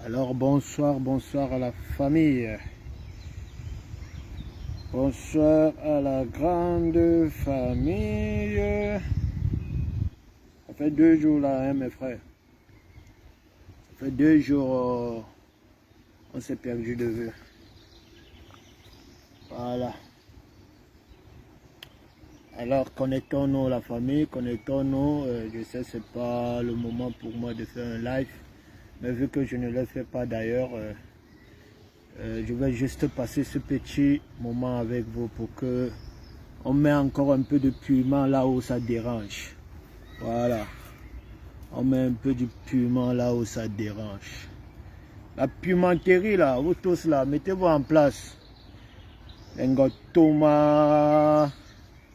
Alors, bonsoir à la famille. Bonsoir à la grande famille. Ça fait 2 jours là, hein, mes frères. Ça fait 2 jours, on s'est perdu de vue. Voilà. Alors, connectons-nous la famille, connectons-nous. Je sais, c'est pas le moment pour moi de faire un live. Mais vu que je ne le fais pas d'ailleurs, je vais juste passer ce petit moment avec vous pour que on met encore un peu de piment là où ça dérange. Voilà. On met un peu de piment là où ça dérange. La pimenterie là, vous tous là, mettez-vous en place. Les Thomas,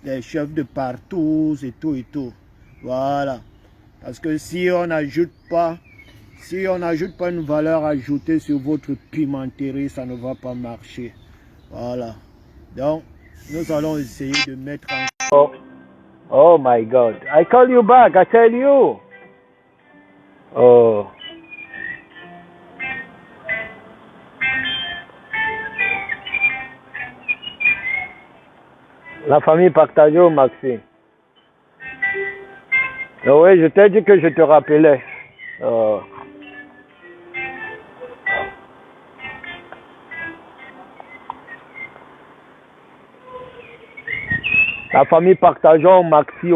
les chefs de partout et tout et tout. Voilà. Parce que si on n'ajoute pas une valeur ajoutée sur votre pimenterie, ça ne va pas marcher. Voilà. Donc, nous allons essayer de mettre en... Oh my God. I call you back, I tell you. Oh. La famille partagée au maxi. Oh oui, je t'ai dit que je te rappelais. Oh. La famille partageant au maxi.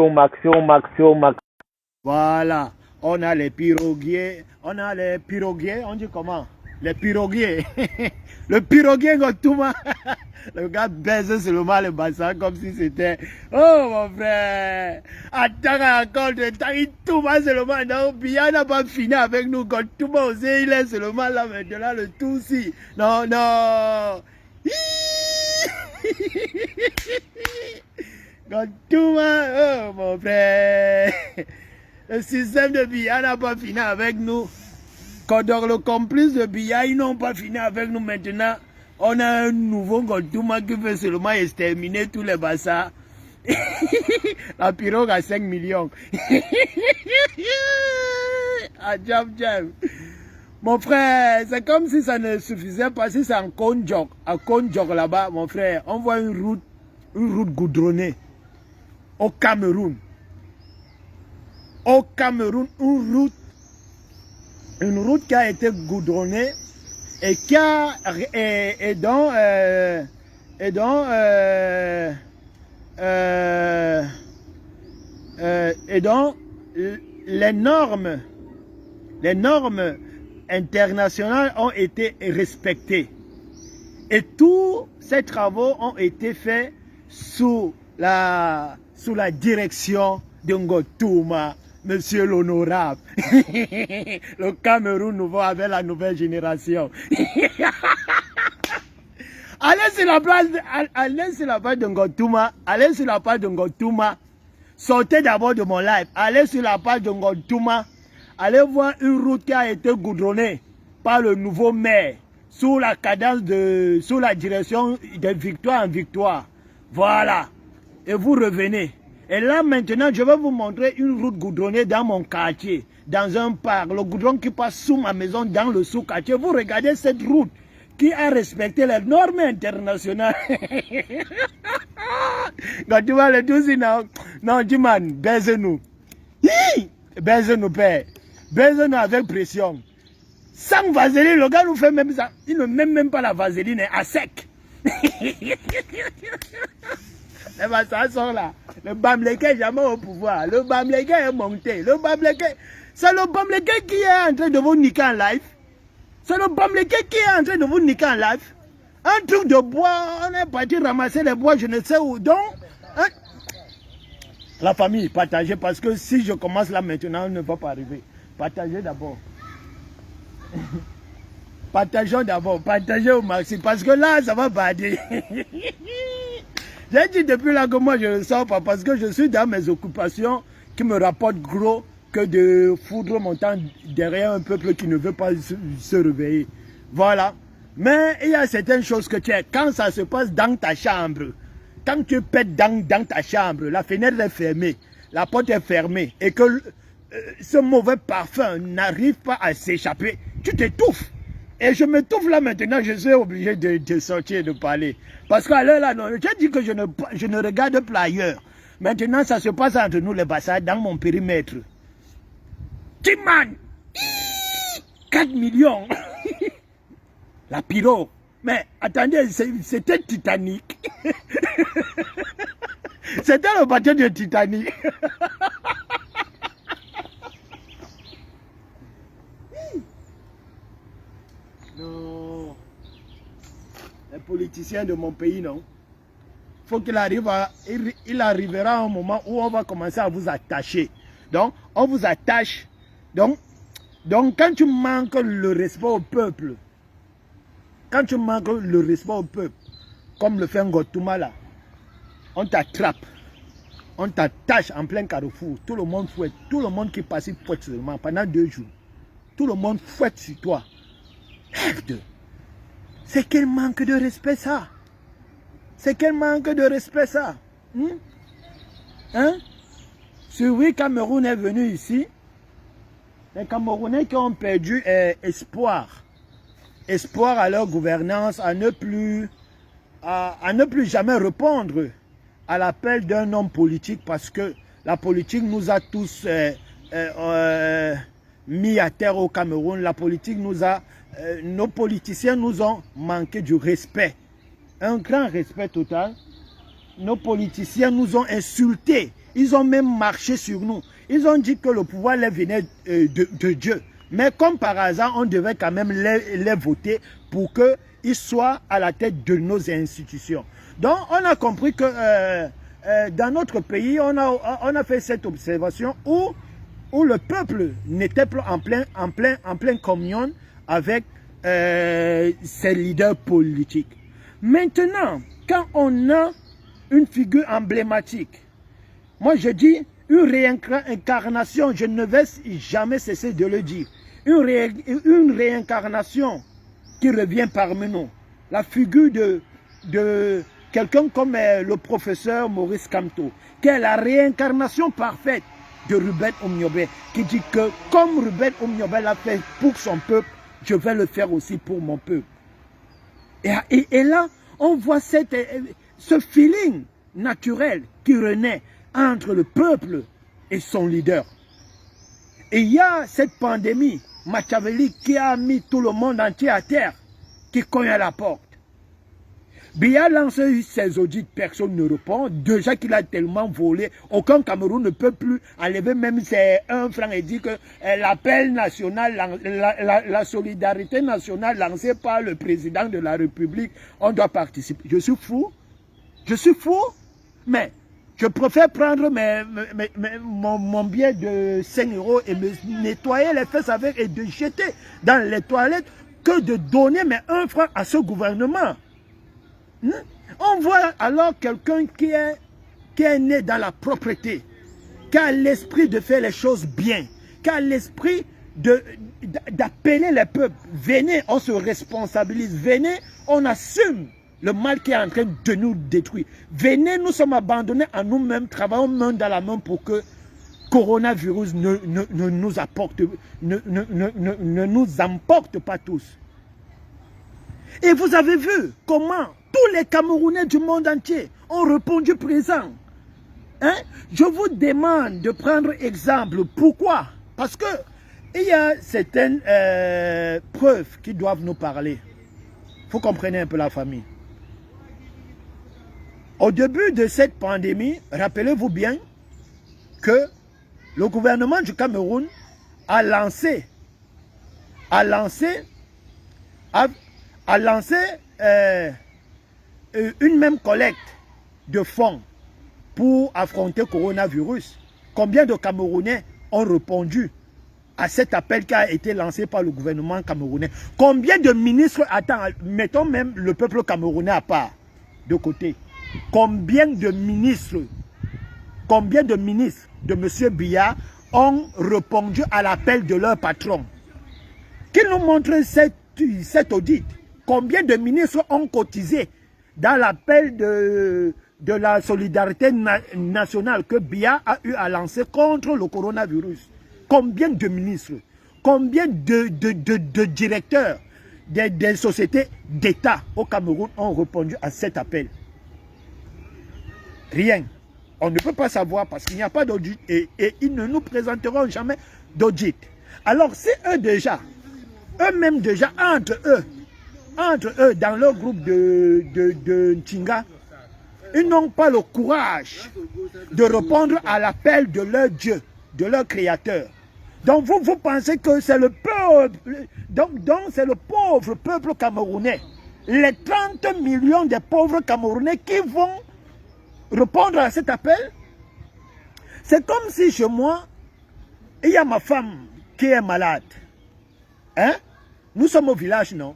Voilà. On a les piroguiers. On dit comment? Les piroguiers. Le piroguier Ngotouma. Le gars baise seulement le bassin comme si c'était... Oh mon frère. Attends encore de temps. Il tout va seulement. Non, Bia n'a pas fini avec nous. Ngotouma aussi, il est seulement là maintenant. Le tout si. Non. Ngotouma. Oh mon frère. Le système de Bia n'a pas fini avec nous. Kodor, le complice de Bia, ils n'ont pas fini avec nous maintenant. On a un nouveau Ngotouma qui veut seulement exterminer tous les bassins. La pirogue à 5 millions. Ah, jam. Mon frère, c'est comme si ça ne suffisait pas. Si c'est en Konjok, à Konjok là-bas, mon frère, on voit une route goudronnée au Cameroun. Au Cameroun, une route qui a été goudronnée et qui a donc les normes internationales ont été respectées et tous ces travaux ont été faits sous la direction de Ngotouma. Monsieur l'honorable, le Cameroun nouveau avec la nouvelle génération. Allez sur la page de Ngotouma, sortez d'abord de mon live, allez sur la page de Ngotouma, allez voir une route qui a été goudronnée par le nouveau maire, sous la direction de victoire en victoire. Voilà, et vous revenez. Et là maintenant, je vais vous montrer une route goudronnée dans mon quartier, dans un parc. Le goudron qui passe sous ma maison, dans le sous-quartier. Vous regardez cette route qui a respecté les normes internationales. Quand tu vois le tout, non, dis man, baise-nous. Baise-nous, père. Baise-nous avec pression. Sans vaseline, le gars nous fait même ça. Il ne met même pas la vaseline, à sec. Les bassins sont là. Le Bamleke est jamais au pouvoir. Le Bamleke est monté. Le Bamleke, c'est le Bamleke qui est en train de vous niquer en live. C'est le Bamleke qui est en train de vous niquer en live. Un truc de bois, on est parti ramasser les bois, je ne sais où. Donc, hein? La famille, partagez, parce que si je commence là maintenant, on ne va pas arriver. Partagez d'abord. Partageons d'abord, partagez au maxi, parce que là, ça va bader. J'ai dit depuis là que moi je ne sors pas parce que je suis dans mes occupations qui me rapportent gros que de foudre mon temps derrière un peuple qui ne veut pas se réveiller. Voilà. Mais il y a certaines choses que tu as. Quand ça se passe dans ta chambre, quand tu pètes dans ta chambre, la fenêtre est fermée, la porte est fermée et que ce mauvais parfum n'arrive pas à s'échapper, tu t'étouffes. Et je m'étouffe là maintenant, je suis obligé de sortir, de parler. Parce qu'à l'heure là, non, j'ai dit que je ne regarde plus ailleurs. Maintenant, ça se passe entre nous les Bassa, dans mon périmètre. Timan, 4 millions. La pyro. Mais attendez, c'était Titanic. C'était le bateau de Titanic. Non. Les politiciens de mon pays, non. Faut qu'il arrive il arrivera un moment où on va commencer à vous attacher. Donc, on vous attache. Donc quand tu manques le respect au peuple, comme le fait Ngotouma là, on t'attrape, on t'attache en plein carrefour, tout le monde fouette, tout le monde qui passe fouette seulement pendant 2 jours. Tout le monde fouette sur toi. Merde. C'est quel manque de respect ça? C'est quel manque de respect ça? Hein? Oui, Cameroun est venu ici. Les Camerounais qui ont perdu espoir. Espoir à leur gouvernance, à ne plus jamais répondre à l'appel d'un homme politique parce que la politique nous a tous mis à terre au Cameroun. La politique nous a... nos politiciens nous ont manqué du respect. Un grand respect total. Nos politiciens nous ont insultés. Ils ont même marché sur nous. Ils ont dit que le pouvoir les venait de Dieu. Mais comme par hasard, on devait quand même les voter pour qu'ils soient à la tête de nos institutions. Donc, on a compris que dans notre pays, on a fait cette observation où le peuple n'était plus en plein communion avec ses leaders politiques. Maintenant, quand on a une figure emblématique, moi je dis une réincarnation, je ne vais jamais cesser de le dire, une réincarnation qui revient parmi nous. La figure de quelqu'un comme le professeur Maurice Kamto, qui est la réincarnation parfaite de Ruben Omniobé, qui dit que comme Ruben Omniobé l'a fait pour son peuple, je vais le faire aussi pour mon peuple. Et là, on voit ce feeling naturel qui renaît entre le peuple et son leader. Et il y a cette pandémie machiavélique qui a mis tout le monde entier à terre, qui cogne à la porte. Biya lance ses audits, personne ne répond. Déjà qu'il a tellement volé, aucun Cameroun ne peut plus enlever même ses 1 franc et dire que l'appel national, la solidarité nationale lancée par le président de la République, on doit participer. Je suis fou. Je suis fou. Mais je préfère prendre mon billet de 5 € et me nettoyer les fesses avec et de jeter dans les toilettes que de donner mes 1 franc à ce gouvernement. On voit alors quelqu'un qui est né dans la propreté, qui a l'esprit de faire les choses bien, qui a l'esprit d'appeler les peuples. Venez, on se responsabilise. Venez, on assume le mal qui est en train de nous détruire. Venez, nous sommes abandonnés à nous-mêmes, travaillons main dans la main pour que coronavirus ne nous emporte pas tous. Et vous avez vu comment tous les Camerounais du monde entier ont répondu présent. Hein? Je vous demande de prendre exemple. Pourquoi? Parce que il y a certaines preuves qui doivent nous parler. Vous comprenez un peu la famille. Au début de cette pandémie, rappelez-vous bien que le gouvernement du Cameroun a lancé une même collecte de fonds pour affronter le coronavirus. Combien de Camerounais ont répondu à cet appel qui a été lancé par le gouvernement camerounais? Combien de ministres, mettons même le peuple camerounais à part, de côté. Combien de ministres de M. Biya ont répondu à l'appel de leur patron? Qu'ils nous montrent cet audit. Combien de ministres ont cotisé dans l'appel de la solidarité nationale que Biya a eu à lancer contre le coronavirus? combien de ministres, combien de directeurs des sociétés d'État au Cameroun ont répondu à cet appel? Rien. On ne peut pas savoir parce qu'il n'y a pas d'audit et ils ne nous présenteront jamais d'audit. Alors si eux-mêmes déjà, entre eux, dans leur groupe de Ntinga, ils n'ont pas le courage de répondre à l'appel de leur Dieu, de leur Créateur. Donc vous pensez que c'est le peuple, donc c'est le pauvre peuple camerounais, les 30 millions de pauvres Camerounais qui vont répondre à cet appel? C'est comme si chez moi, il y a ma femme qui est malade. Hein? Nous sommes au village, non?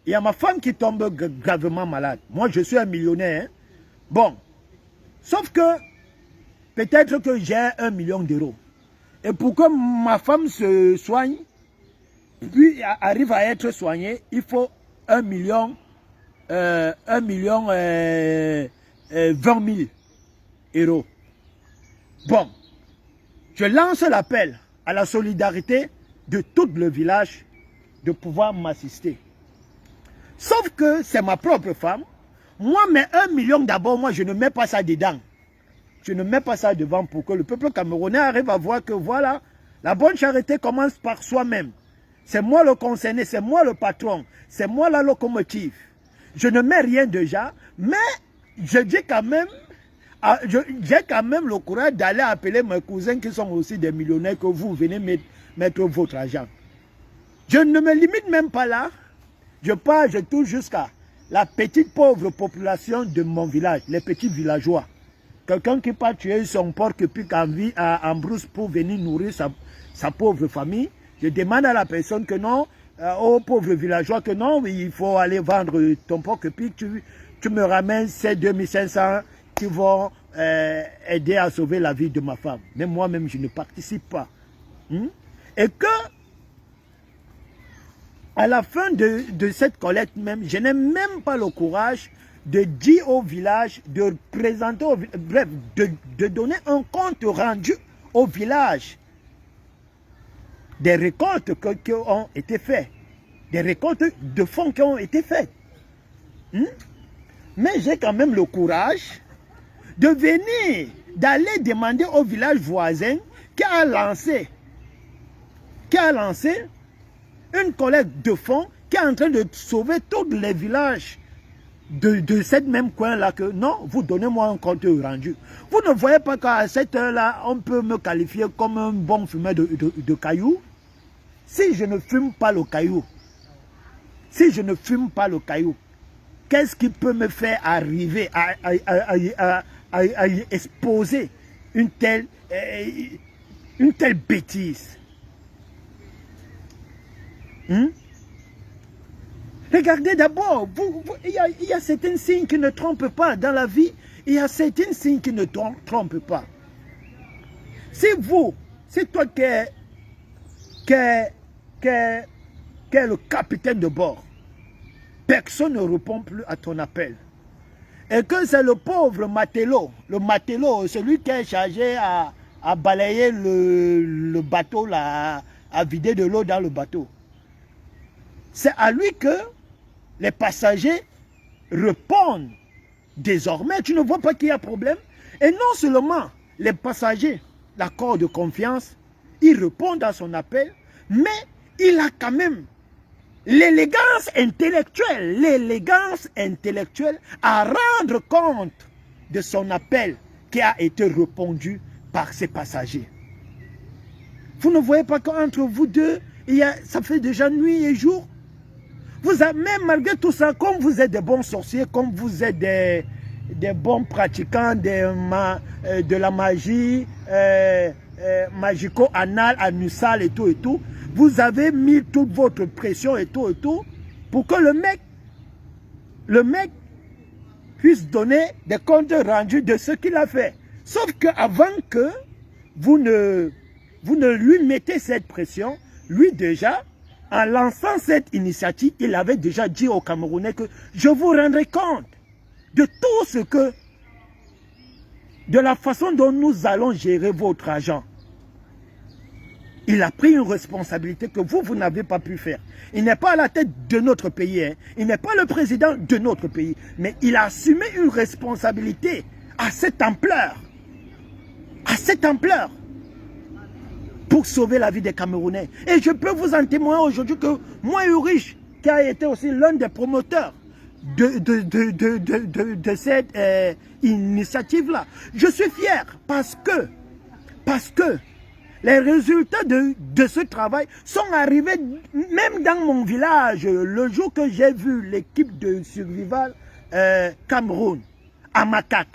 Il y a ma femme qui tombe gravement malade. Moi, je suis un millionnaire. Hein? Bon, sauf que peut-être que j'ai 1 million d'euros. Et pour que ma femme se soigne, puis arrive à être soignée, il faut 1 million, 20 000 euros. Bon, je lance l'appel à la solidarité de tout le village de pouvoir m'assister. Sauf que c'est ma propre femme. Moi, mes 1 million d'abord, moi, je ne mets pas ça dedans. Je ne mets pas ça devant pour que le peuple camerounais arrive à voir que voilà, la bonne charité commence par soi-même. C'est moi le concerné, c'est moi le patron, c'est moi la locomotive. Je ne mets rien déjà, mais je dis quand même, j'ai quand même le courage d'aller appeler mes cousins qui sont aussi des millionnaires que vous venez mettre votre argent. Je ne me limite même pas là. Je touche jusqu'à la petite pauvre population de mon village, les petits villageois. Quelqu'un qui part tuer son porc pique en brousse pour venir nourrir sa pauvre famille. Je demande à la personne que non, aux pauvres villageois que non, il faut aller vendre ton porc pique, tu me ramènes ces 2500 qui vont aider à sauver la vie de ma femme. Mais moi-même, je ne participe pas. Et que, à la fin de cette collecte même, je n'ai même pas le courage de dire au village, de présenter, bref, de donner un compte rendu au village des récoltes qui ont été faites, des récoltes de fonds qui ont été faites. Mais j'ai quand même le courage de venir, d'aller demander au village voisin qui a lancé une collecte de fonds qui est en train de sauver tous les villages de cette même coin-là que non, vous donnez-moi un compte rendu. Vous ne voyez pas qu'à cette heure-là, on peut me qualifier comme un bon fumeur de cailloux? Si je ne fume pas le caillou, qu'est-ce qui peut me faire arriver à exposer une telle bêtise? Regardez d'abord, il y a certains signes qui ne trompent pas dans la vie, il y a certains signes qui ne trompent pas. C'est toi qui es le capitaine de bord, personne ne répond plus à ton appel. Et que c'est le pauvre matelot, celui qui est chargé à balayer le bateau, là, à vider de l'eau dans le bateau. C'est à lui que les passagers répondent désormais. Tu ne vois pas qu'il y a problème? Et non seulement les passagers l'accordent de confiance, ils répondent à son appel, mais il a quand même l'élégance intellectuelle à rendre compte de son appel qui a été répondu par ses passagers. Vous ne voyez pas qu'entre vous deux, ça fait déjà nuit et jour? Même malgré tout ça, comme vous êtes des bons sorciers, comme vous êtes des bons pratiquants de la magie magico-anal, anusal et tout, vous avez mis toute votre pression et tout, pour que le mec puisse donner des comptes rendus de ce qu'il a fait. Sauf qu'avant que vous ne lui mettez cette pression, lui déjà, en lançant cette initiative, il avait déjà dit aux Camerounais que je vous rendrai compte de tout ce que, de la façon dont nous allons gérer votre argent. Il a pris une responsabilité que vous n'avez pas pu faire. Il n'est pas à la tête de notre pays. Hein. Il n'est pas le président de notre pays. Mais il a assumé une responsabilité à cette ampleur. À cette ampleur. Pour sauver la vie des Camerounais. Et je peux vous en témoigner aujourd'hui que moi, Ulrich, qui a été aussi l'un des promoteurs de cette initiative-là, je suis fier parce que les résultats de ce travail sont arrivés même dans mon village. Le jour que j'ai vu l'équipe de survival Cameroun, à Makak,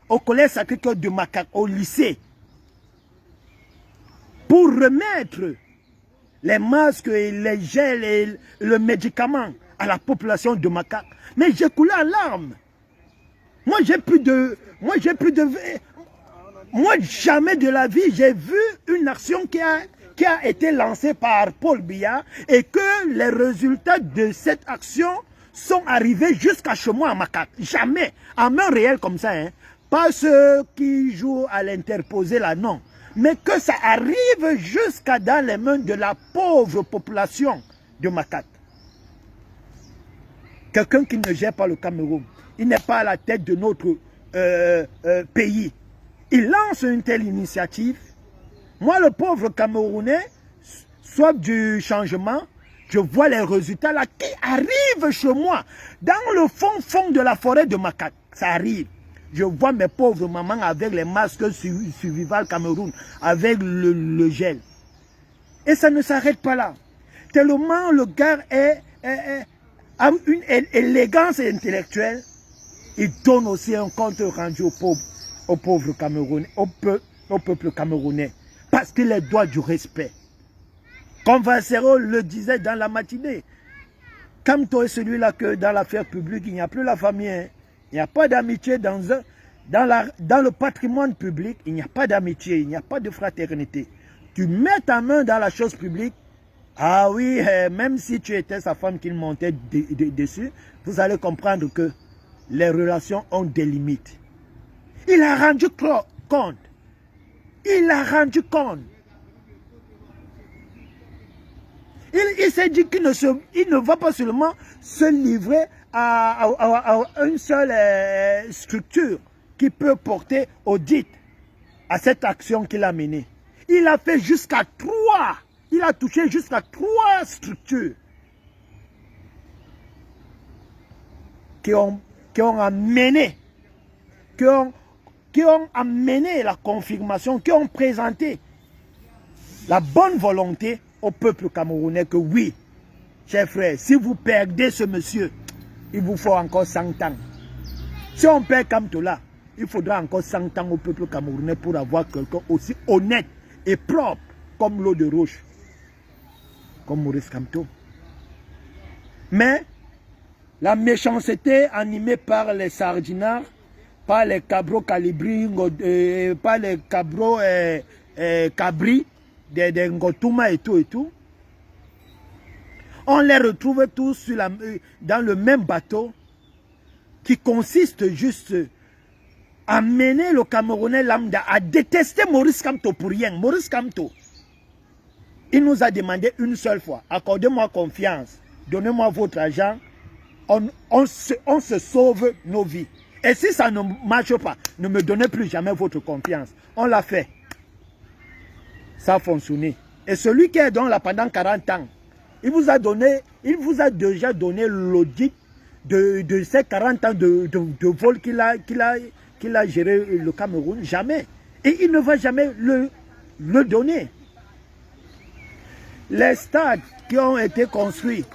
au collège Sacré-Cœur de Makak, au lycée, pour remettre les masques, et les gels et le médicament à la population de Makak. Mais j'ai coulé en larmes. Moi, jamais de la vie, j'ai vu une action qui a été lancée par Paul Biya et que les résultats de cette action sont arrivés jusqu'à chez moi à Makak. Jamais. En main réelle comme ça. Hein. Pas ceux qui jouent à l'interposer là, non. Mais que ça arrive jusqu'à dans les mains de la pauvre population de Makak. Quelqu'un qui ne gère pas le Cameroun. Il n'est pas à la tête de notre pays. Il lance une telle initiative. Moi, le pauvre Camerounais, soif du changement, je vois les résultats là qui arrivent chez moi, dans le fond de la forêt de Makak. Ça arrive. Je vois mes pauvres mamans avec les masques survival Cameroun, avec le gel. Et ça ne s'arrête pas là. Tellement le gars a une élégance intellectuelle, il donne aussi un compte rendu aux pauvres Camerounais, au peuple camerounais, parce qu'il est droit du respect. Comme Vincero le disait dans la matinée, Kamto est celui-là que dans l'affaire publique, il n'y a plus la famille. Hein. Il n'y a pas d'amitié dans le patrimoine public, il n'y a pas d'amitié, il n'y a pas de fraternité. Tu mets ta main dans la chose publique, ah oui, même si tu étais sa femme qui montait dessus, vous allez comprendre que les relations ont des limites. Il a rendu compte. Il a rendu compte. Il s'est dit qu'il ne va pas seulement se livrer à une seule structure qui peut porter audit à cette action qu'il a menée. Il a fait jusqu'à 3. Il a touché jusqu'à 3 structures qui ont amené la confirmation, qui ont présenté la bonne volonté au peuple camerounais que oui, chers frères, si vous perdez ce monsieur, il vous faut encore 100 ans. Si on perd Kamtola, il faudra encore 100 ans au peuple camerounais pour avoir quelqu'un aussi honnête et propre comme l'eau de roche, comme Maurice Kamto. Mais la méchanceté animée par les sardinards, par les cabros calibri, par les cabros cabri, des Ngotuma et tout, on les retrouve tous dans le même bateau qui consiste juste à mener le Camerounais lambda à détester Maurice Kamto pour rien. Maurice Kamto, il nous a demandé une seule fois, accordez-moi confiance, donnez-moi votre argent, on se sauve nos vies. Et si ça ne marche pas, ne me donnez plus jamais votre confiance. On l'a fait. Ça a fonctionné. Et celui qui est dans là pendant 40 ans, il vous a déjà donné l'audit de ces 40 ans de vol qu'il a géré le Cameroun. Jamais. Et il ne va jamais le donner. Les stades qui ont été construits,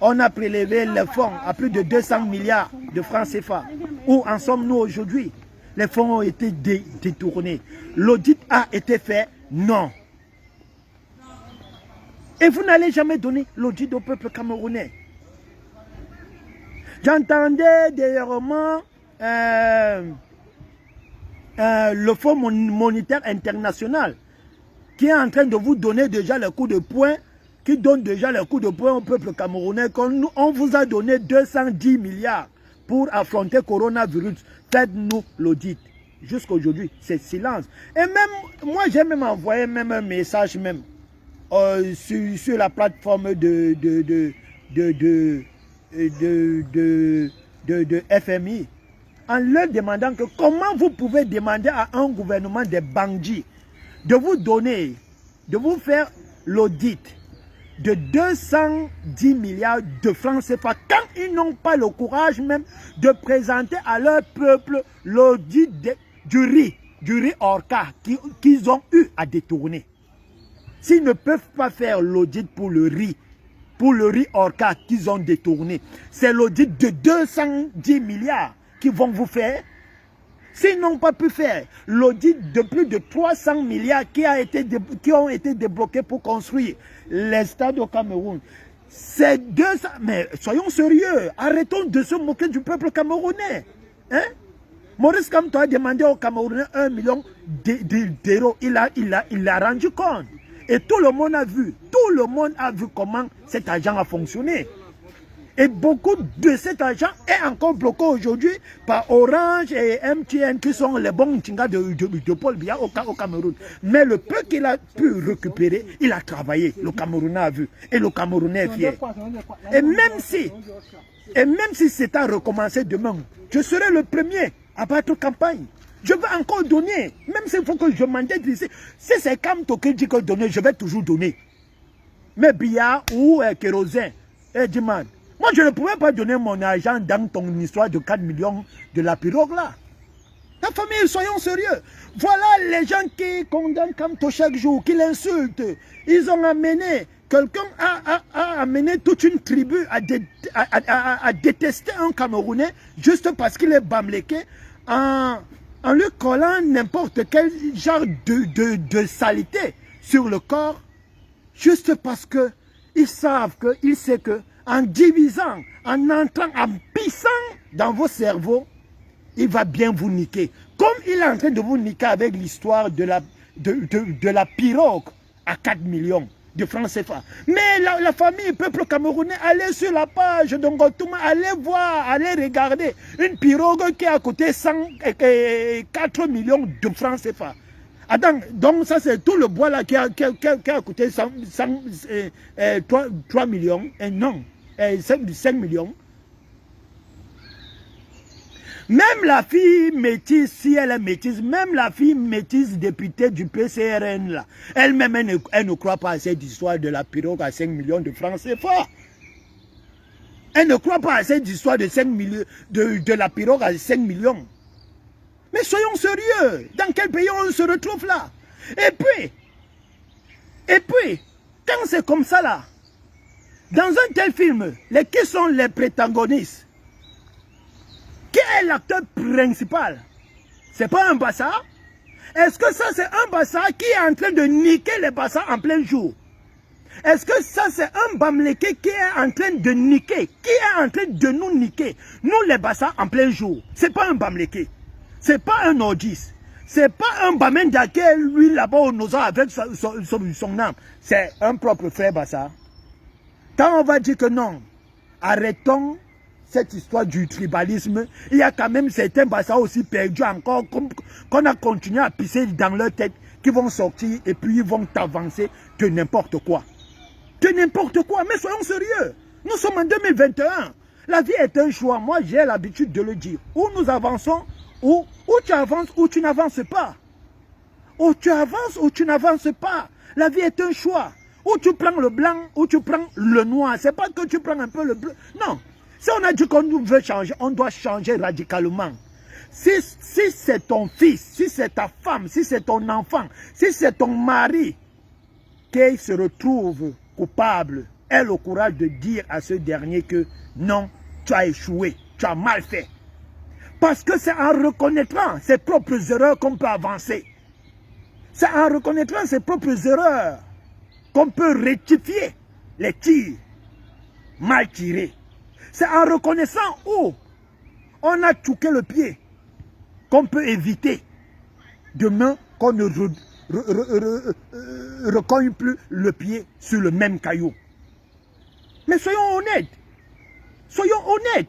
on a prélevé les fonds à plus de 200 milliards de francs CFA. Où en sommes-nous aujourd'hui? Les fonds ont été détournés. L'audit a été fait? Non. Et vous n'allez jamais donner l'audit au peuple camerounais. J'entendais dernièrement le Fonds monétaire international qui est en train de vous donner déjà les coups de poing, qui donne déjà les coups de poing au peuple camerounais. On vous a donné 210 milliards pour affronter le coronavirus. Faites-nous l'audit. Jusqu'à aujourd'hui, c'est silence. Et même, moi j'ai même envoyé même un message même sur la plateforme de FMI, en leur demandant que comment vous pouvez demander à un gouvernement des bandits de vous donner, de vous faire l'audit de 210 milliards de francs CFA quand ils n'ont pas le courage même de présenter à leur peuple l'audit du riz Orca qu'ils ont eu à détourner. S'ils ne peuvent pas faire l'audit pour le riz Orca qu'ils ont détourné, c'est l'audit de 210 milliards qu'ils vont vous faire. S'ils n'ont pas pu faire l'audit de plus de 300 milliards qui ont été débloqués pour construire les stades au Cameroun, c'est 200... Mais soyons sérieux, arrêtons de se moquer du peuple camerounais. Hein? Maurice Kamto a demandé aux Camerounais 1 million d'euros. Il a rendu compte. Et tout le monde a vu comment cet argent a fonctionné. Et beaucoup de cet argent est encore bloqué aujourd'hui par Orange et MTN qui sont les bons Ntinga de Paul Biya au Cameroun. Mais le peu qu'il a pu récupérer, il a travaillé. Le Camerounais a vu. Et le Camerounais est fier. Et même si c'est à recommencer demain, je serai le premier à battre campagne. Je vais encore donner. Même s'il faut que je m'endette ici. Si c'est Kamto qui dit que donner, je vais toujours donner. Mais Biya ou Kérosène, Diman. Moi, je ne pouvais pas donner mon argent dans ton histoire de 4 millions de la pirogue là. La famille, soyons sérieux. Voilà les gens qui condamnent Kamto chaque jour, qui l'insultent. Ils ont amené, quelqu'un a amené toute une tribu à détester un Camerounais juste parce qu'il est bamléqué en lui collant n'importe quel genre de saleté sur le corps juste parce qu'ils savent qu'ils savent que en divisant, en entrant, en pissant dans vos cerveaux, il va bien vous niquer. Comme il est en train de vous niquer avec l'histoire de la pirogue à 4 millions de francs CFA. Mais la famille, peuple camerounais, allez sur la page de Ngotouma, allez voir, allez regarder une pirogue qui a coûté 4 millions de francs CFA. Attends, donc ça c'est tout le bois là qui a coûté 3 millions, et non, 5 millions. Même la fille métisse, si elle est métisse, même la fille métisse députée du PCRN là, elle-même elle ne croit pas à cette histoire de la pirogue à 5 millions de francs CFA. Elle ne croit pas à cette histoire de 5 millions, de la pirogue à 5 millions. Mais soyons sérieux, dans quel pays on se retrouve là? Et puis, quand c'est comme ça là, dans un tel film, qui sont les protagonistes? Qui est l'acteur principal? C'est pas un Bassa? Est-ce que ça c'est un Bassa qui est en train de niquer les Bassa en plein jour? Est-ce que ça c'est un Bamléké qui est en train de niquer, qui est en train de nous niquer, nous les Bassa en plein jour? C'est pas un Bamléké. C'est pas un Nordis. C'est pas un Bamenda qui est lui là-bas au Noza avec son âme. C'est un propre frère Bassa. Quand on va dire que non, arrêtons cette histoire du tribalisme, il y a quand même certains Bassa aussi perdus encore, qu'on a continué à pisser dans leur tête, qui vont sortir et puis ils vont avancer de n'importe quoi. De n'importe quoi. Mais soyons sérieux. Nous sommes en 2021. La vie est un choix. Moi, j'ai l'habitude de le dire. Ou nous avançons, ou tu avances ou tu n'avances pas. Ou tu avances ou tu n'avances pas. La vie est un choix. Ou tu prends le blanc ou tu prends le noir. C'est pas que tu prends un peu le bleu. Non. Si on a dit qu'on veut changer, on doit changer radicalement. Si c'est ton fils, si c'est ta femme, si c'est ton enfant, si c'est ton mari qui se retrouve coupable, aie le courage de dire à ce dernier que non, tu as échoué, tu as mal fait. Parce que c'est en reconnaissant ses propres erreurs qu'on peut avancer. C'est en reconnaissant ses propres erreurs qu'on peut rectifier les tirs mal tirés. C'est en reconnaissant où on a touqué le pied qu'on peut éviter demain qu'on ne recogne plus le pied sur le même caillou. Mais soyons honnêtes. Soyons honnêtes.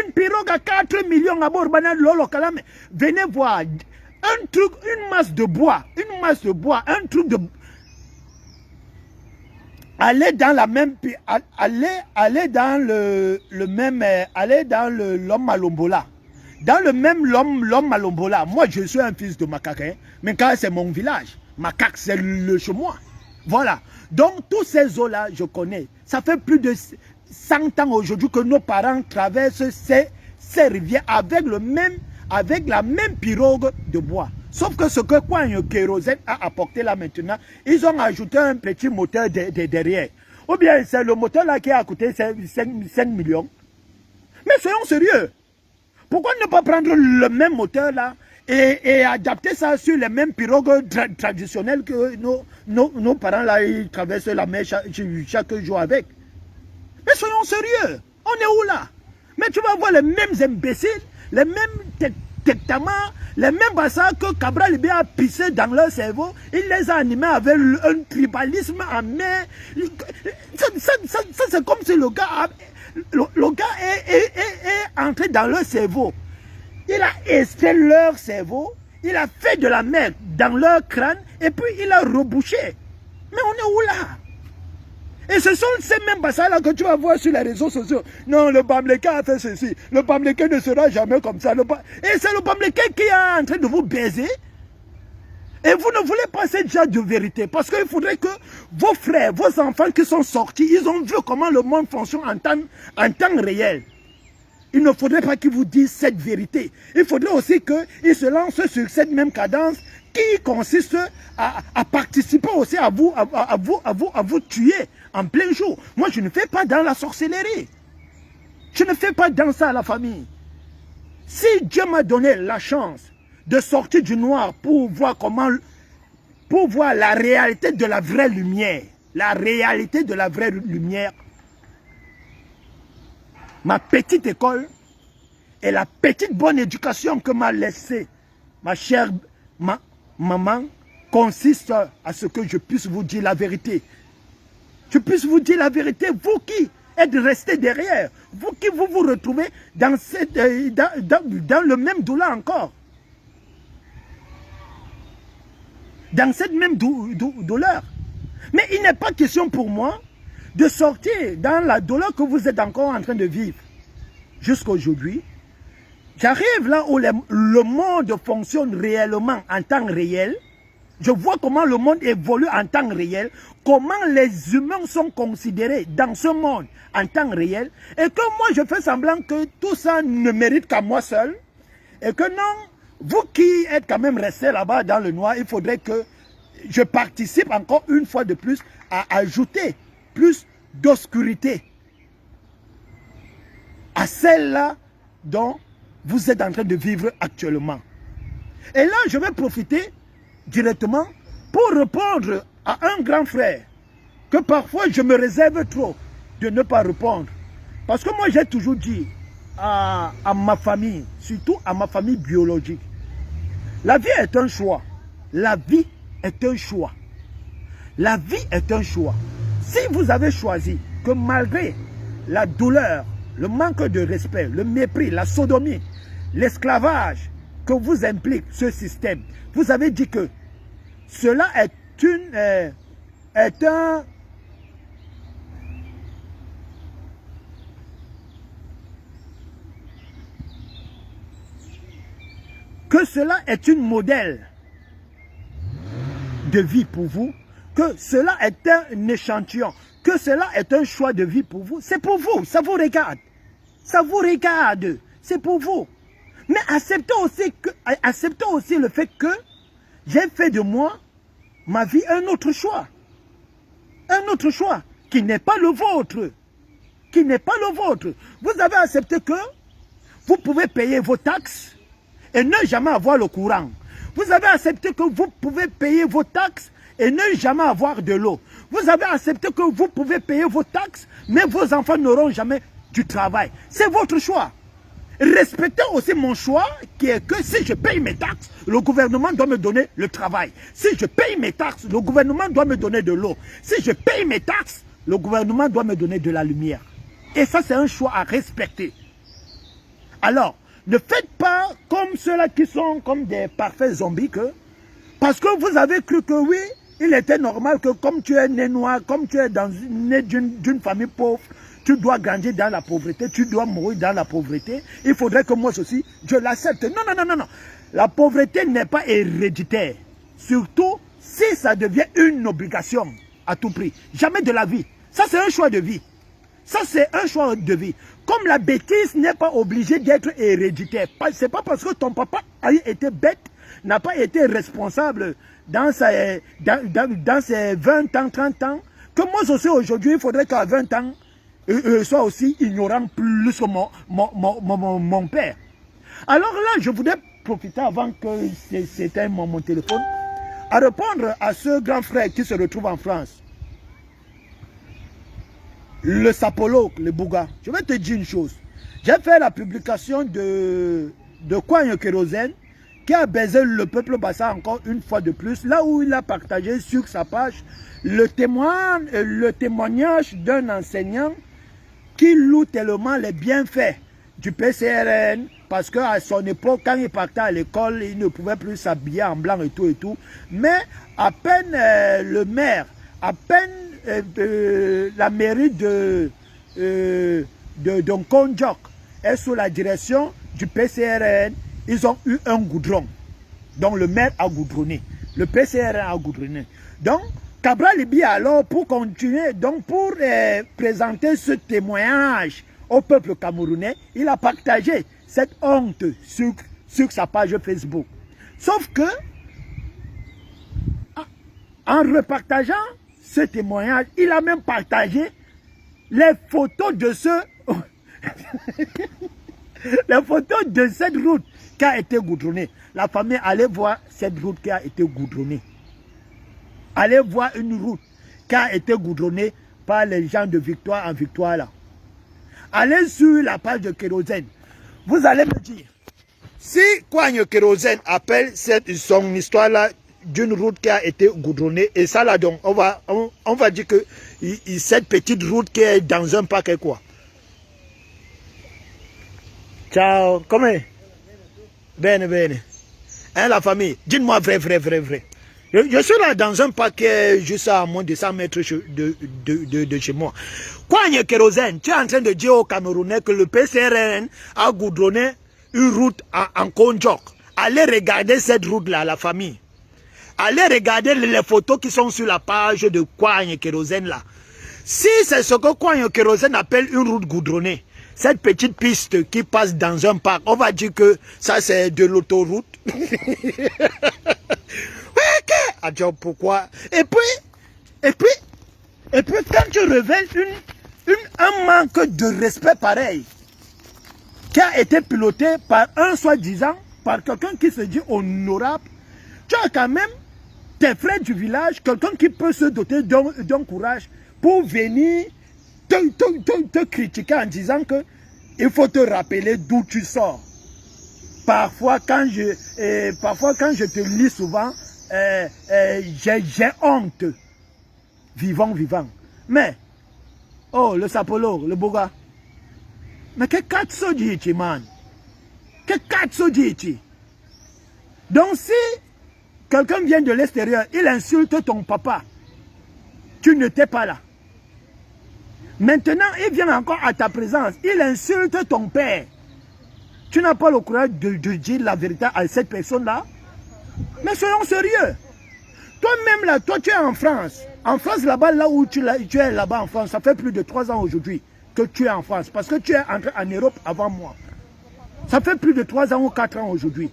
Une pirogue à 4 millions à bord, venez voir un truc, une masse de bois, un truc de... aller dans la même, aller dans le même, aller dans l'homme Malombola. Dans le même l'homme Malombola. Moi, je suis un fils de Macaque, hein, mais quand c'est mon village, Macaque, c'est le chez moi. Voilà. Donc, tous ces eaux-là, je connais. Ça fait plus de 100 ans aujourd'hui que nos parents traversent ces rivières avec la même pirogue de bois. Sauf que ce que Kwan Kérosène a apporté là maintenant, ils ont ajouté un petit moteur derrière. Ou bien c'est le moteur là qui a coûté 5 millions. Mais soyons sérieux. Pourquoi ne pas prendre le même moteur là et adapter ça sur les mêmes pirogues traditionnelles que nos parents là, ils traversent la mer chaque jour avec. Mais soyons sérieux. On est où là? Mais tu vas voir les mêmes imbéciles, les mêmes tectamars, les mêmes bassins que Cabral Libé a pissé dans leur cerveau. Il les a animés avec un tribalisme en mer. Ça c'est comme si le gars est entré dans leur cerveau. Il a extrait leur cerveau, il a fait de la merde dans leur crâne et puis il a rebouché. Mais on est où là? Et ce sont ces mêmes bassins-là que tu vas voir sur les réseaux sociaux. Non, le Bamléka a fait ceci. Le Bamléka ne sera jamais comme ça. Et c'est le Bamléka qui est en train de vous baiser. Et vous ne voulez pas cette genre de vérité. Parce qu'il faudrait que vos frères, vos enfants qui sont sortis, ils ont vu comment le monde fonctionne en temps réel. Il ne faudrait pas qu'ils vous disent cette vérité. Il faudrait aussi qu'ils se lancent sur cette même cadence qui consiste à participer aussi à vous tuer en plein jour. Moi, je ne fais pas dans la sorcellerie. Je ne fais pas dans ça à la famille. Si Dieu m'a donné la chance de sortir du noir pour voir la réalité de la vraie lumière, la réalité de la vraie lumière, ma petite école et la petite bonne éducation que m'a laissée ma chère maman consiste à ce que je puisse vous dire la vérité. Je puisse vous dire la vérité, vous qui êtes restés derrière, vous qui vous retrouvez dans le même douleur encore. Dans cette même douleur. Mais il n'est pas question pour moi de sortir dans la douleur que vous êtes encore en train de vivre. Jusqu'à aujourd'hui, j'arrive là où le monde fonctionne réellement en temps réel. Je vois comment le monde évolue en temps réel, comment les humains sont considérés dans ce monde en temps réel, et que moi je fais semblant que tout ça ne mérite qu'à moi seul, et que non, vous qui êtes quand même restés là-bas dans le noir, il faudrait que je participe encore une fois de plus à ajouter plus d'obscurité à celle-là dont vous êtes en train de vivre actuellement. Et là, je vais profiter directement pour répondre à un grand frère que parfois je me réserve trop de ne pas répondre. Parce que moi, j'ai toujours dit à ma famille, surtout à ma famille biologique, la vie est un choix. La vie est un choix. La vie est un choix. Si vous avez choisi que malgré la douleur, le manque de respect, le mépris, la sodomie, l'esclavage que vous implique ce système, vous avez dit que cela cela est un modèle de vie pour vous, que cela est un échantillon, que cela est un choix de vie pour vous, c'est pour vous, ça vous regarde. Ça vous regarde, c'est pour vous. Mais acceptez aussi le fait que j'ai fait de moi, ma vie, un autre choix. Un autre choix qui n'est pas le vôtre. Qui n'est pas le vôtre. Vous avez accepté que vous pouvez payer vos taxes et ne jamais avoir le courant. Vous avez accepté que vous pouvez payer vos taxes et ne jamais avoir de l'eau. Vous avez accepté que vous pouvez payer vos taxes, mais vos enfants n'auront jamais du travail. C'est votre choix. Respectez aussi mon choix qui est que si je paye mes taxes, le gouvernement doit me donner le travail. Si je paye mes taxes, le gouvernement doit me donner de l'eau. Si je paye mes taxes, le gouvernement doit me donner de la lumière. Et ça, c'est un choix à respecter. Alors, ne faites pas comme ceux-là qui sont comme des parfaits zombies que, parce que vous avez cru que oui, Il était normal que comme tu es né noir, comme tu es né d'une famille pauvre, tu dois grandir dans la pauvreté, tu dois mourir dans la pauvreté. Il faudrait que moi aussi, je l'accepte. Non, non, non, non, non. La pauvreté n'est pas héréditaire. Surtout si ça devient une obligation à tout prix. Jamais de la vie. Ça, c'est un choix de vie. Ça, c'est un choix de vie. Comme la bêtise n'est pas obligée d'être héréditaire. Ce n'est pas parce que ton papa a été bête, n'a pas été responsable dans ses 20 ans, 30 ans, que moi aussi aujourd'hui, il faudrait qu'à 20 ans, soit aussi ignorant plus que mon père. Alors là, je voudrais profiter avant que c'était mon téléphone, à répondre à ce grand frère qui se retrouve en France. Le sapologue, le Bouga. Je vais te dire une chose. J'ai fait la publication de Kwame Kérosène qui a baisé le peuple bassa encore une fois de plus, là où il a partagé sur sa page le témoignage d'un enseignant qui loue tellement les bienfaits du PCRN, parce qu'à son époque, quand il partait à l'école, il ne pouvait plus s'habiller en blanc et tout et tout. Mais à peine le maire, à peine la mairie de Konjok est sous la direction du PCRN, ils ont eu un goudron. Donc le maire a goudronné, le PCRN a goudronné. Donc Cabral Libi, alors, pour continuer, donc pour présenter ce témoignage au peuple camerounais, il a partagé cette honte sur sa page Facebook. Sauf que, en repartageant ce témoignage, il a même partagé les photos de les photos de cette route qui a été goudronnée. La famille, allait voir cette route qui a été goudronnée. Allez voir une route qui a été goudronnée par les gens de Victoire en Victoire là. Allez sur la page de Kérosène. Vous allez me dire, si Kwame Kérosène appelle son histoire là d'une route qui a été goudronnée, et ça là donc, on va dire que cette petite route qui est dans un parc est quoi? Ciao, comment? Bene, bene. Hein, la famille, dites-moi vrai. Je suis là dans un paquet juste à moins de 100 mètres de chez moi. Kwame Kérosène, tu es en train de dire aux Camerounais que le PCRN a goudronné une route en Konjok. Allez regarder cette route-là, la famille. Allez regarder les photos qui sont sur la page de Kwame Kérosène là. Si c'est ce que Kwame Kérosène appelle une route goudronnée, cette petite piste qui passe dans un parc, on va dire que ça c'est de l'autoroute. Adieu, pourquoi? Et puis, quand tu révèles un manque de respect pareil, qui a été piloté par un soi-disant, par quelqu'un qui se dit honorable, tu as quand même tes frères du village, quelqu'un qui peut se doter d'un courage pour venir te critiquer en disant que il faut te rappeler d'où tu sors. Parfois, quand je te lis souvent, j'ai honte. Vivant. Mais, oh, le sapolo, le boga. Mais que katso dit man? Que katso dit? Donc, si quelqu'un vient de l'extérieur, il insulte ton papa, tu n'étais pas là. Maintenant, il vient encore à ta présence, il insulte ton père. Tu n'as pas le courage de dire la vérité à cette personne-là? Mais soyons sérieux. Toi-même là, toi tu es en France. En France là-bas, là où tu es là-bas en France, ça fait plus de 3 ans aujourd'hui que tu es en France. Parce que tu es entré en Europe avant moi. Ça fait plus de 3 ans ou 4 ans aujourd'hui.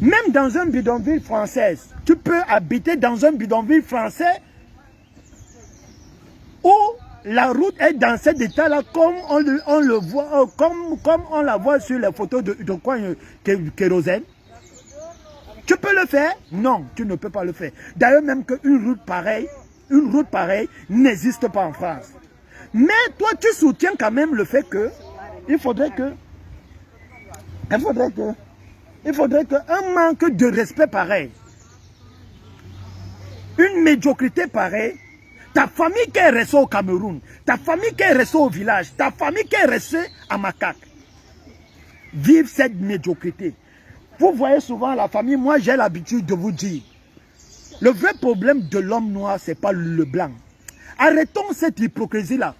Même dans un bidonville français, tu peux habiter dans un bidonville français où la route est dans cet état-là, comme on le voit, comme on la voit sur les photos de Kwame Kérosène. Tu peux le faire? Non, tu ne peux pas le faire. D'ailleurs, même qu'une route pareille n'existe pas en France. Mais toi, tu soutiens quand même le fait que il faudrait qu'un manque de respect pareil, une médiocrité pareille, ta famille qui est restée au Cameroun, ta famille qui est restée au village, ta famille qui est restée à Macaque, vive cette médiocrité. Vous voyez souvent la famille, moi j'ai l'habitude de vous dire, Le vrai problème de l'homme noir, ce n'est pas le blanc. Arrêtons cette hypocrisie-là.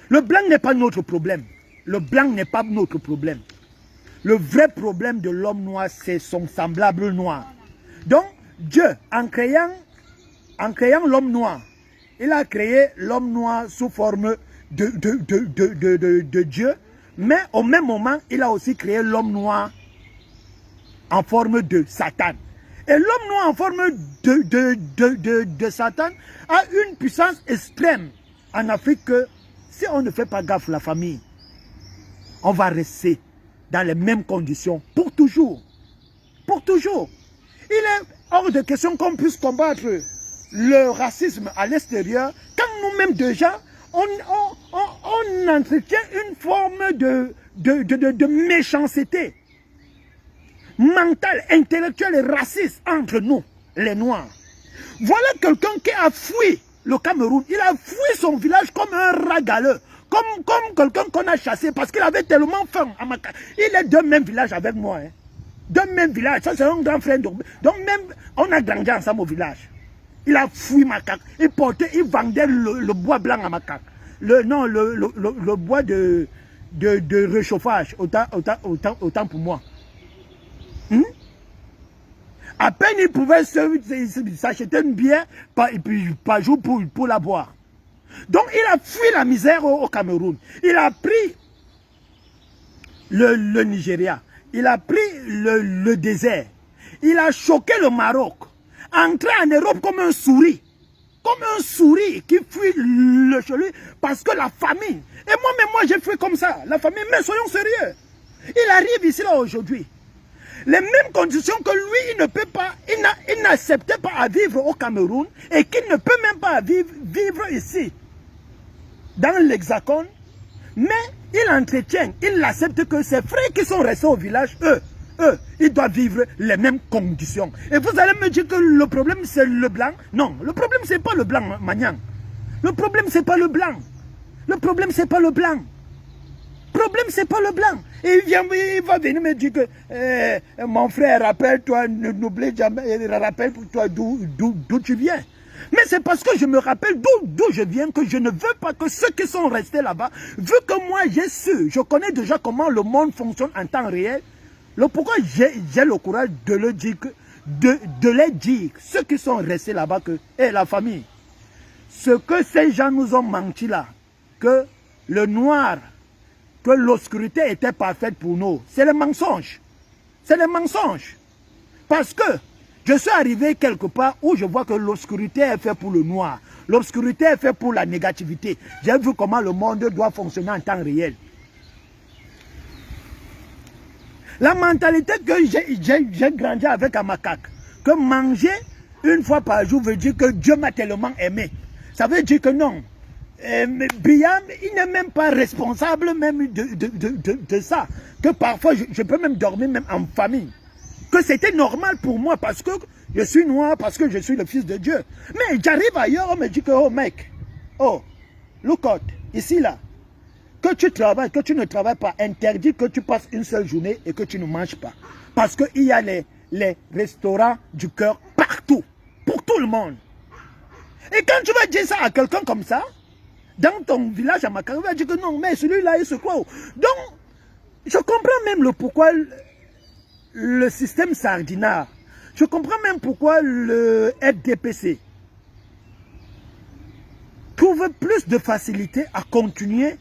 Le blanc n'est pas notre problème. Le blanc n'est pas notre problème. Le vrai problème de l'homme noir, c'est son semblable noir. Donc, Dieu, en créant l'homme noir, il a créé l'homme noir sous forme de Dieu, mais au même moment, il a aussi créé l'homme noir en forme de Satan. Et l'homme noir en forme de Satan a une puissance extrême en Afrique que si on ne fait pas gaffe la famille, on va rester dans les mêmes conditions pour toujours. Pour toujours. Il est hors de question qu'on puisse combattre le racisme à l'extérieur quand nous-mêmes déjà, on entretient une forme de méchanceté mentale, intellectuelle et raciste entre nous, les Noirs. Voilà quelqu'un qui a fui le Cameroun. Il a fui son village comme un rat galeux. Comme quelqu'un qu'on a chassé parce qu'il avait tellement faim à Makak. Il est de même village avec moi. Hein. De même village. Ça, c'est un grand frère. Donc même, on a grandi ensemble au village. Il a fui Makak. Il vendait le bois blanc à Makak. Le bois de réchauffage. Autant pour moi. À peine il pouvait s'acheter une bière par jour pour la boire. Donc il a fui la misère au Cameroun. Il a pris le Nigeria. Il a pris le désert. Il a choqué le Maroc. Entré en Europe comme un souris. Comme un souris qui fuit le chelou parce que la famine. Et moi j'ai fui comme ça. La famine, mais soyons sérieux. Il arrive ici là aujourd'hui. Les mêmes conditions que lui, il ne peut pas, il n'acceptait pas à vivre au Cameroun et qu'il ne peut même pas vivre ici, dans l'Hexagone, mais il entretient, il accepte que ses frères qui sont restés au village, eux, ils doivent vivre les mêmes conditions. Et vous allez me dire que le problème c'est le blanc? Non, le problème c'est pas le blanc, Magnang. Le problème c'est pas le blanc. Le problème c'est pas le blanc. Le problème, c'est pas le blanc. Et il va venir me dire que mon frère, rappelle-toi, n'oublie jamais, rappelle pour toi d'où tu viens. Mais c'est parce que je me rappelle d'où je viens que je ne veux pas que ceux qui sont restés là-bas, vu que moi j'ai su, je connais déjà comment le monde fonctionne en temps réel, pourquoi j'ai le courage de le dire, de les dire, ceux qui sont restés là-bas, que, la famille, ce que ces gens nous ont menti là, que le noir, que l'obscurité était parfaite pour nous. C'est le mensonge. C'est le mensonge. Parce que je suis arrivé quelque part où je vois que l'obscurité est faite pour le noir. L'obscurité est faite pour la négativité. J'ai vu comment le monde doit fonctionner en temps réel. La mentalité que j'ai grandi avec à Makak, que manger une fois par jour veut dire que Dieu m'a tellement aimé. Ça veut dire que non. Biam, il n'est même pas responsable même de ça. Que parfois, je peux même dormir même en famille. Que c'était normal pour moi parce que je suis noir, parce que je suis le fils de Dieu. Mais j'arrive ailleurs, on me dit que, oh mec, oh, look out, ici là, que tu travailles, que tu ne travailles pas, interdit que tu passes une seule journée et que tu ne manges pas. Parce qu'il y a les restaurants du cœur partout, pour tout le monde. Et quand tu vas dire ça à quelqu'un comme ça, dans ton village à Makak, on va dire que non, mais celui-là, il se croit. Donc, je comprends même le pourquoi le système Sardinat, je comprends même pourquoi le FDPC trouve plus de facilité à continuer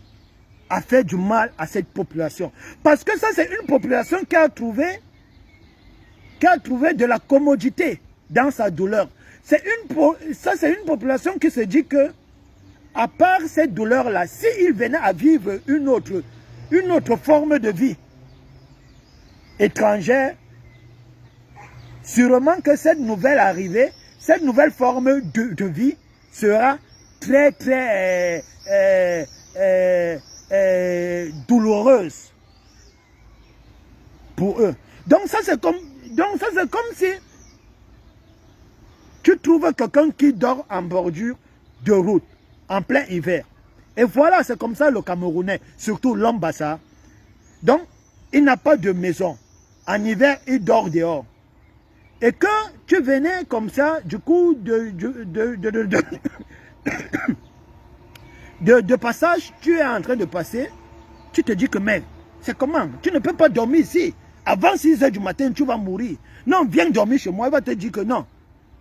à faire du mal à cette population. Parce que ça, c'est une population qui a trouvé de la commodité dans sa douleur. Ça, c'est une population qui se dit que à part cette douleur-là, s'il venait à vivre une autre forme de vie étrangère, sûrement que cette nouvelle arrivée, cette nouvelle forme de vie sera très, très douloureuse pour eux. Donc ça, c'est comme si tu trouves quelqu'un qui dort en bordure de route, en plein hiver. Et voilà, c'est comme ça le Camerounais, surtout l'homme Bassa. Donc, il n'a pas de maison. En hiver, il dort dehors. et que tu venais comme ça, du coup, de passage, tu es en train de passer, tu te dis que, mais, c'est comment? Tu ne peux pas dormir ici. Avant 6 h du matin, tu vas mourir. Non, viens dormir chez moi, il va te dire que non.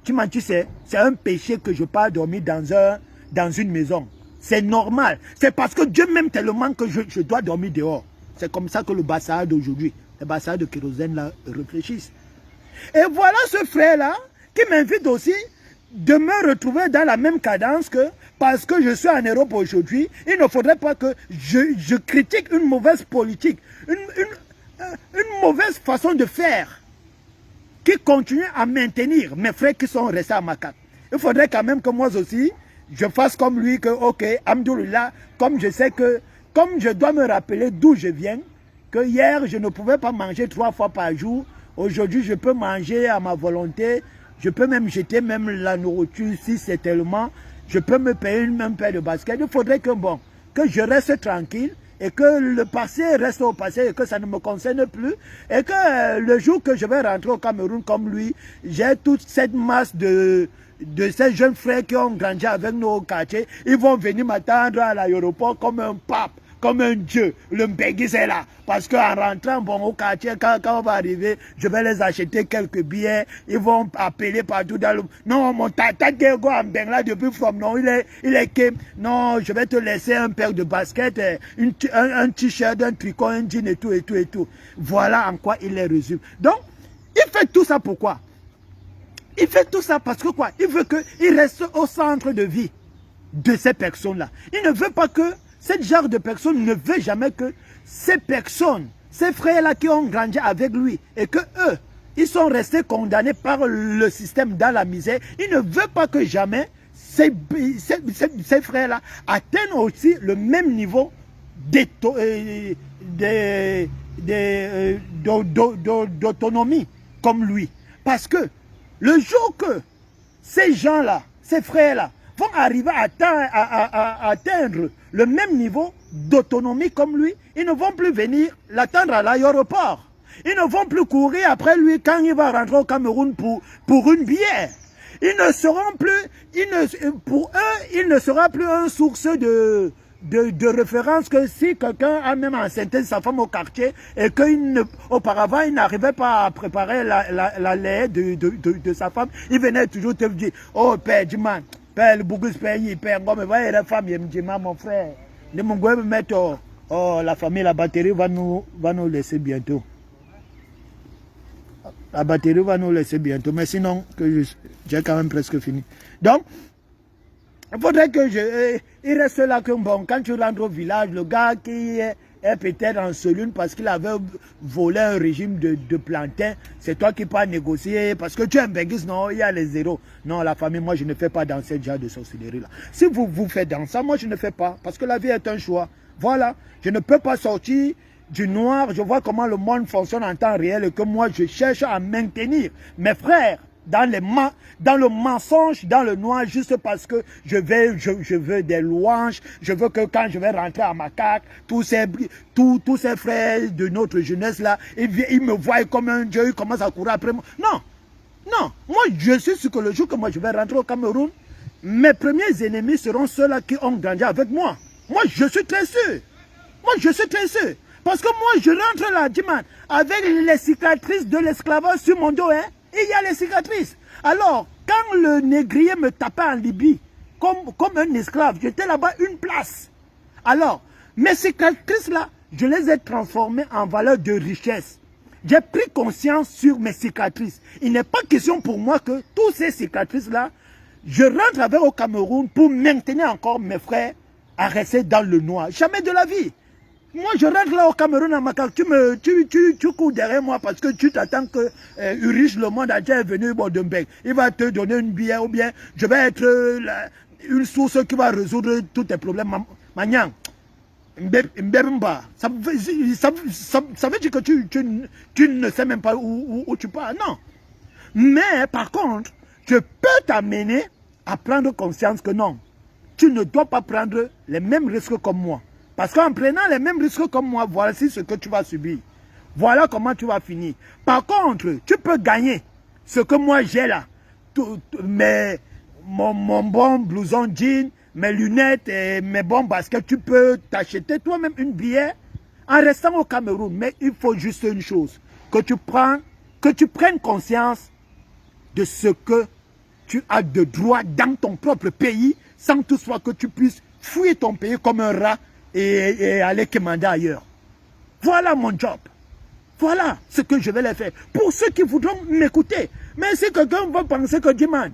Tu sais, c'est un péché que je ne peux pas dormir dans une maison. C'est normal. C'est parce que Dieu m'aime tellement que je dois dormir dehors. C'est comme ça que le Bassard d'aujourd'hui, le Bassard de kérosène là, réfléchissent. Et voilà ce frère-là qui m'invite aussi de me retrouver dans la même cadence que parce que je suis en Europe aujourd'hui, il ne faudrait pas que je critique une mauvaise politique, une mauvaise façon de faire qui continue à maintenir mes frères qui sont restés à Makak. Il faudrait quand même que moi aussi, je fasse comme lui, que ok, Alhamdoulilah, comme je sais que, comme je dois me rappeler d'où je viens, que hier je ne pouvais pas manger 3 fois par jour, aujourd'hui je peux manger à ma volonté, je peux même jeter même la nourriture si c'est tellement, je peux me payer une même paire de baskets. Il faudrait que bon, que je reste tranquille et que le passé reste au passé et que ça ne me concerne plus et que le jour que je vais rentrer au Cameroun comme lui, j'ai toute cette masse de ces jeunes frères qui ont grandi avec nos quartiers, ils vont venir m'attendre à l'aéroport comme un pape, comme un dieu. Le Mbéguis est là. Parce qu'en rentrant bon, au quartier, quand on va arriver, je vais les acheter quelques billets. Ils vont appeler partout dans le... Non, mon tata Diego en Bengla depuis From, non, il est que... Non, je vais te laisser un paire de baskets, un t-shirt, un tricot, un jean et tout, et tout, et tout. Voilà en quoi il les résume. Donc, il fait tout ça pourquoi? Il fait tout ça parce que quoi? Il veut qu'il reste au centre de vie de ces personnes-là. Il ne veut pas que ce genre de personnes ne veut jamais que ces personnes, ces frères-là qui ont grandi avec lui et que eux, ils sont restés condamnés par le système dans la misère. Il ne veut pas que jamais ces frères-là atteignent aussi le même niveau d'autonomie comme lui. Parce que le jour que ces gens-là, ces frères-là, vont arriver à atteindre le même niveau d'autonomie comme lui, ils ne vont plus venir l'attendre à l'aéroport. Ils ne vont plus courir après lui quand il va rentrer au Cameroun pour une bière. Ils ne seront plus, pour eux, il ne sera plus une source de référence que si quelqu'un a même enceinté sa femme au quartier et qu'auparavant il n'arrivait pas à préparer la lait de sa femme, il venait toujours te dire, oh père Diman, père le bougus père, comme va la femme, il me dit, mon frère, ne me me mettre, oh la famille, la batterie va nous laisser bientôt. La batterie va nous laisser bientôt, mais sinon, j'ai quand même presque fini. Donc, il faudrait que il reste là que bon, quand tu rentres au village, le gars qui est peut-être en cellule parce qu'il avait volé un régime de plantain, c'est toi qui peux négocier parce que tu es un Benguis, non, il y a les zéros. Non, la famille, moi je ne fais pas dans ce genre de sorcellerie là. Si vous faites dans ça, moi je ne fais pas parce que la vie est un choix. Voilà, je ne peux pas sortir du noir, je vois comment le monde fonctionne en temps réel et que moi je cherche à maintenir mes frères dans le mensonge, dans le noir, juste parce que je veux des louanges, je veux que quand je vais rentrer à Makak, tous ces frères de notre jeunesse là, ils me voient comme un dieu, ils commencent à courir après moi. Non, non, moi je suis sûr que le jour que moi je vais rentrer au Cameroun, mes premiers ennemis seront ceux-là qui ont grandi avec moi. Moi je suis très sûr, moi je suis très sûr. Parce que moi je rentre là, Diman, avec les cicatrices de l'esclavage sur mon dos, hein. Il y a les cicatrices. Alors, quand le négrier me tapait en Libye, comme un esclave, j'étais là-bas une place. Alors, mes cicatrices-là, je les ai transformées en valeur de richesse. J'ai pris conscience sur mes cicatrices. Il n'est pas question pour moi que toutes ces cicatrices-là, je rentre avec au Cameroun pour maintenir encore mes frères à rester dans le noir. Jamais de la vie. Moi, je rentre là au Cameroun à Makak, tu cours derrière moi parce que tu t'attends que Urich, le monde entier est venu Bodembek. Il va te donner une bière ou bien je vais être une source qui va résoudre tous tes problèmes. Magnang, ça veut dire que tu ne sais même pas où tu pars. Non. Mais par contre, je peux t'amener à prendre conscience que non, tu ne dois pas prendre les mêmes risques comme moi. Parce qu'en prenant les mêmes risques comme moi, voici ce que tu vas subir. Voilà comment tu vas finir. Par contre, tu peux gagner ce que moi j'ai là, mon bon blouson jean, mes lunettes et mes bons baskets, tu peux t'acheter toi-même une bière en restant au Cameroun. Mais il faut juste une chose, que tu prennes conscience de ce que tu as de droit dans ton propre pays, sans toutefois que tu puisses fouiller ton pays comme un rat et aller commander ailleurs. Voilà mon job. Voilà ce que je vais les faire. Pour ceux qui voudront m'écouter. Mais si quelqu'un va penser que, dis man,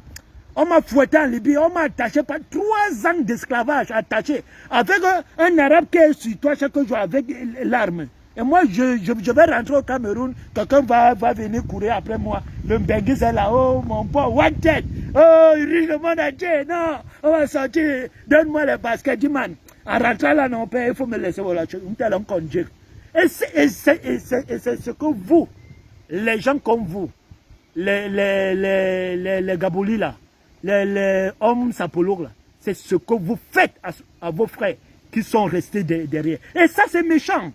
on m'a fouetté en Libye, on m'a attaché par 3 ans d'esclavage, attaché, avec un arabe qui est sur toi chaque jour avec l'arme. Et moi, je vais rentrer au Cameroun, quelqu'un va venir courir après moi. Le Mbenguis est là, oh mon pauvre, wanted, oh, il riche le monde entier, non, on va sortir, donne-moi les baskets, dis man. En rentrant là, non, il faut me laisser voilà, un tel congé. Et c'est ce que vous, les gens comme vous, les Gaboulis là, les hommes sapologues là, c'est ce que vous faites à vos frères qui sont restés derrière. Et ça c'est méchant.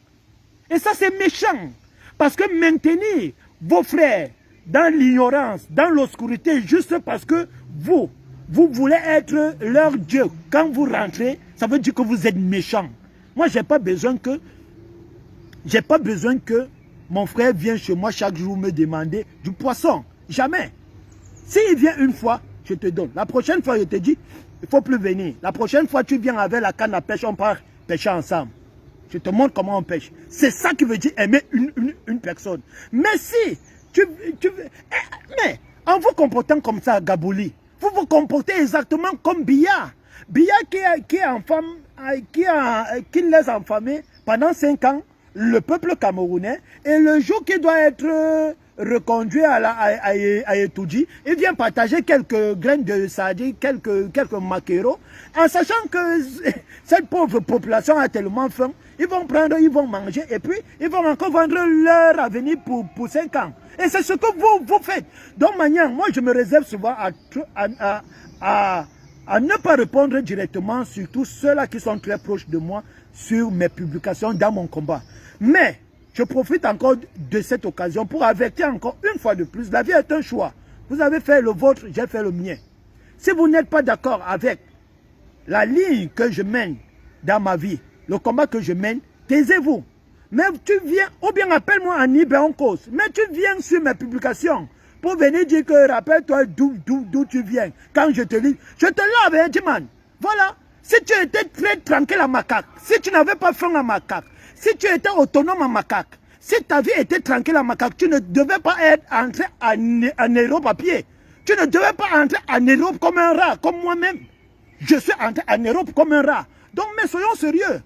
Et ça c'est méchant. Parce que maintenir vos frères dans l'ignorance, dans l'obscurité, juste parce que vous voulez être leur Dieu. Quand vous rentrez, ça veut dire que vous êtes méchant. Moi, j'ai pas besoin que mon frère vienne chez moi chaque jour me demander du poisson. Jamais. S'il vient une fois, je te donne. La prochaine fois, je te dis, il ne faut plus venir. La prochaine fois, tu viens avec la canne à pêche, on part pêcher ensemble. Je te montre comment on pêche. C'est ça qui veut dire aimer une personne. Mais si mais en vous comportant comme ça, Gabouli, vous vous comportez exactement comme Biya. Biya qui laisse enfermer pendant 5 ans le peuple camerounais, et le jour qu'il doit être reconduit à Etoudji, il vient partager quelques graines de sardines, quelques maquereaux, en sachant que cette pauvre population a tellement faim, ils vont prendre, ils vont manger, et puis ils vont encore vendre leur avenir pour 5 ans. Et c'est ce que vous faites. Donc, manière, moi, je me réserve souvent à ne pas répondre directement, surtout ceux-là qui sont très proches de moi, sur mes publications dans mon combat. Mais, je profite encore de cette occasion pour avertir encore une fois de plus, la vie est un choix. Vous avez fait le vôtre, j'ai fait le mien. Si vous n'êtes pas d'accord avec la ligne que je mène dans ma vie, le combat que je mène, taisez-vous. Mais tu viens, ou bien appelle-moi en Ibe en cause, mais tu viens sur mes publications pour venir dire que rappelle-toi d'où tu viens. Quand je te lis, je te lave, hein, man. Voilà. Si tu étais très tranquille à Macaque, si tu n'avais pas faim à Macaque, si tu étais autonome à Macaque, si ta vie était tranquille à Macaque, tu ne devais pas être entré en Europe à pied. Tu ne devais pas entrer en Europe comme un rat, comme moi-même. Je suis entré en Europe comme un rat. Donc, mais soyons sérieux.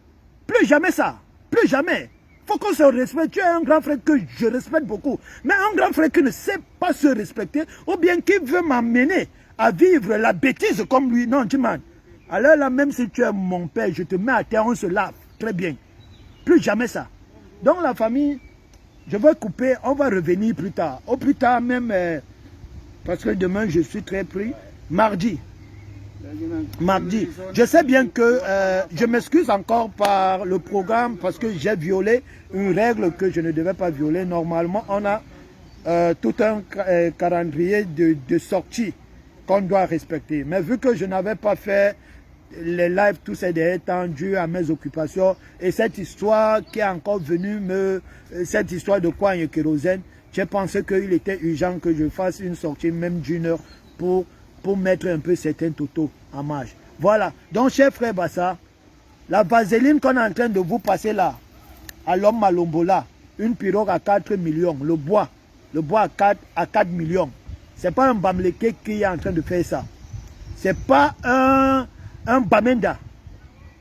Plus jamais ça. Plus jamais. Il faut qu'on se respecte. Tu es un grand frère que je respecte beaucoup. Mais un grand frère qui ne sait pas se respecter, ou bien qui veut m'amener à vivre la bêtise comme lui. Non, man. Alors là, même si tu es mon père, je te mets à terre, on se lave. Très bien. Plus jamais ça. Donc la famille, je vais couper, on va revenir plus tard. Au plus tard même, parce que demain je suis très pris. Mardi. Je sais bien que je m'excuse encore par le programme parce que j'ai violé une règle que je ne devais pas violer. Normalement, on a tout un calendrier de sortie qu'on doit respecter. Mais vu que je n'avais pas fait les lives tous ces derniers temps dû à mes occupations et cette histoire qui est encore venue cette histoire de coin et kérosène, j'ai pensé qu'il était urgent que je fasse une sortie même d'1 heure pour mettre un peu certains totaux en marge. Voilà. Donc, cher frère Bassa, la vaseline qu'on est en train de vous passer là, à l'homme Malombola, une pirogue à 4 millions, le bois à 4 millions. C'est pas un Bamleke qui est en train de faire ça. C'est pas un Bamenda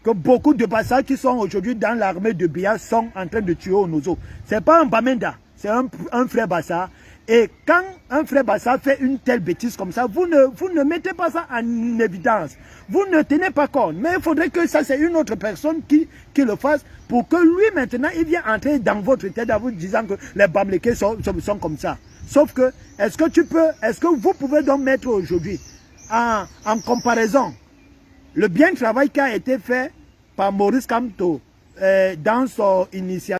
que beaucoup de Bassa qui sont aujourd'hui dans l'armée de Biya sont en train de tuer au Nozo. C'est pas un Bamenda, c'est un frère Bassa. Et quand un frère Bassa fait une telle bêtise comme ça, vous ne mettez pas ça en évidence. Vous ne tenez pas compte. Mais il faudrait que ça, c'est une autre personne qui le fasse pour que lui, maintenant, il vienne entrer dans votre tête en vous disant que les Bamleke sont comme ça. Sauf que, est-ce que vous pouvez donc mettre aujourd'hui en comparaison le bien travail qui a été fait par Maurice Kamto dans son initiative